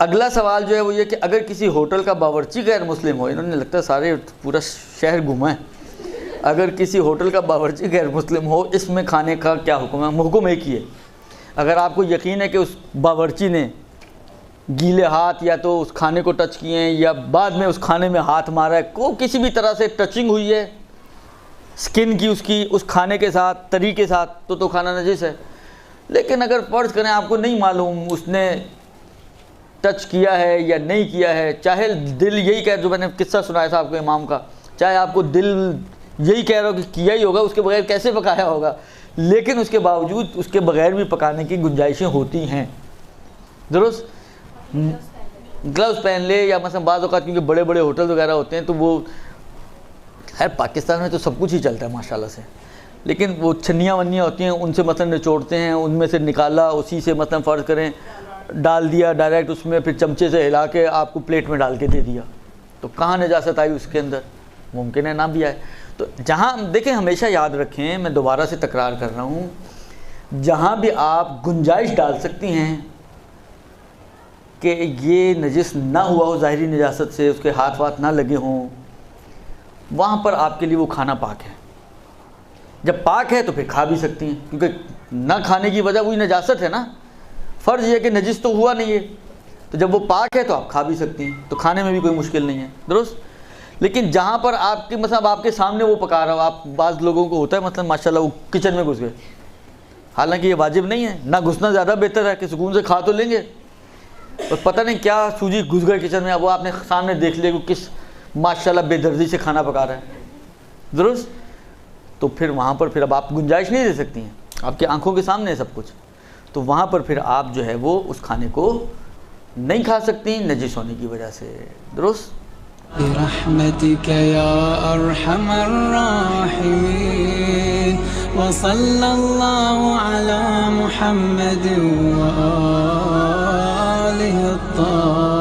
اگلا سوال جو ہے وہ یہ کہ اگر کسی ہوٹل کا باورچی غیر مسلم ہو، انہوں نے لگتا ہے سارے پورا شہر گھوما ہے، اگر کسی ہوٹل کا باورچی غیر مسلم ہو، اس میں کھانے کا کیا حکم ہے؟ حکم ایک ہی ہے، اگر آپ کو یقین ہے کہ اس باورچی نے گیلے ہاتھ یا تو اس کھانے کو ٹچ کیے ہیں یا بعد میں اس کھانے میں ہاتھ مارا ہے، کسی بھی طرح سے ٹچنگ ہوئی ہے سکن کی اس کی اس کھانے کے ساتھ، تری کے ساتھ، تو کھانا نجس ہے۔ لیکن اگر فرض کریں آپ کو نہیں معلوم اس نے ٹچ کیا ہے یا نہیں کیا ہے، چاہے دل یہی کہہ، جو میں نے قصہ سنایا تھا آپ کو امام کا، چاہے آپ کو دل یہی کہہ رہا ہو کہ کیا ہی ہوگا، اس کے بغیر کیسے پکایا ہوگا، لیکن اس کے باوجود اس کے بغیر بھی پکانے کی گنجائشیں ہوتی ہیں، درست؟ گلوز پہن لے، یا مثلا بعض اوقات کیونکہ بڑے بڑے ہوٹل وغیرہ ہوتے ہیں تو وہ، خیر پاکستان میں تو سب کچھ ہی چلتا ہے ماشاءاللہ سے، لیکن وہ چھنیاں ونیاں ہوتی ہیں، ان سے مثلا نچوڑتے ہیں، ان میں سے نکالا، اسی سے مثلا فرض کریں ڈال دیا ڈائریکٹ اس میں، پھر چمچے سے ہلا کے آپ کو پلیٹ میں ڈال کے دے دیا، تو کہاں نجاست آئی اس کے اندر؟ ممکن ہے نہ بھی آئے۔ تو جہاں دیکھیں، ہمیشہ یاد رکھیں، میں دوبارہ سے تکرار کر رہا ہوں، جہاں بھی آپ گنجائش ڈال سکتی ہیں کہ یہ نجس نہ ہوا ہو ظاہری نجاست سے، اس کے ہاتھ واتھ نہ لگے ہوں، وہاں پر آپ کے لیے وہ کھانا پاک ہے۔ جب پاک ہے تو پھر کھا بھی سکتی ہیں، کیونکہ نہ کھانے کی وجہ وہی نجاست ہے نا، فرض یہ کہ نجس تو ہوا نہیں ہے، تو جب وہ پاک ہے تو آپ کھا بھی سکتی ہیں، تو کھانے میں بھی کوئی مشکل نہیں ہے، درست؟ لیکن جہاں پر آپ کی مثلا آپ کے سامنے وہ پکا رہا ہو، آپ بعض لوگوں کو ہوتا ہے مثلا ماشاءاللہ وہ کچن میں گھس گئے، حالانکہ یہ واجب نہیں ہے، نہ گھسنا زیادہ بہتر ہے کہ سکون سے کھا تو لیں گے، اور پتہ نہیں کیا سوجی گھس گئے کچن میں، اب وہ آپ نے سامنے دیکھ لیا کہ کس ماشاءاللہ بے دردی سے کھانا پکا رہا ہے، درست؟ تو پھر وہاں پر پھر اب آپ گنجائش نہیں دے سکتی ہیں، آپ کی آنکھوں کے سامنے ہے سب کچھ، تو وہاں پر پھر آپ جو ہے وہ اس کھانے کو نہیں کھا سکتی نجس ہونے کی وجہ سے، درست؟ برحمتك يا أرحم الراحمين وصلى الله على محمد وآله الطاهرين